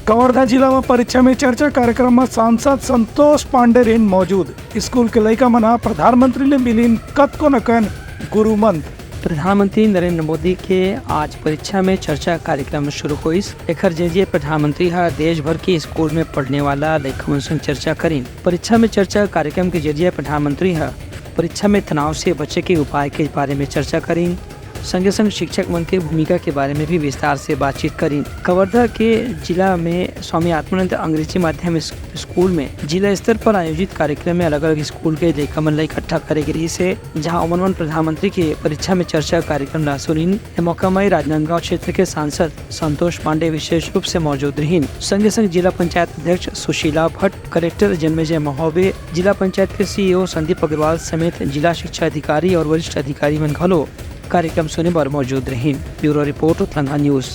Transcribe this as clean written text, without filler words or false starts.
कवर्धा जिला में परीक्षा में चर्चा कार्यक्रम में सांसद संतोष पांडे रेन मौजूद। स्कूल के लड़का मना प्रधानमंत्री ने मिलीन कतको नकन गुरुमंद। प्रधानमंत्री नरेंद्र मोदी के आज परीक्षा में चर्चा कार्यक्रम शुरू हुई। एकर जरिए प्रधानमंत्री देश भर के स्कूल में पढ़ने वाला लड़कन संग चर्चा करें। परीक्षा में चर्चा कार्यक्रम के जरिए प्रधानमंत्री परीक्षा में तनाव से बचे के उपाय के बारे में चर्चा करें। संगे संग शिक्षक मन के भूमिका के बारे में भी विस्तार से बातचीत करी। कवर्धा के जिला में स्वामी आत्मानंद अंग्रेजी माध्यम स्कूल में जिला स्तर पर आयोजित कार्यक्रम में अलग अलग स्कूल के लड़का मन इकट्ठा करे गई से, जहां उमन प्रधानमंत्री के परीक्षा में चर्चा कार्यक्रम ला सुनीन। मौका में राजनांदगांव क्षेत्र के सांसद संतोष पांडे विशेष रूप से मौजूद रही। संगे संग जिला पंचायत अध्यक्ष सुशीला भट्ट, कलेक्टर जन्मेजय महोबे, जिला पंचायत के CEO संदीप अग्रवाल समेत जिला शिक्षा अधिकारी और वरिष्ठ अधिकारी मन घलो कार्यक्रम सुने पर मौजूद रही। Bureau report Uttarakhand news.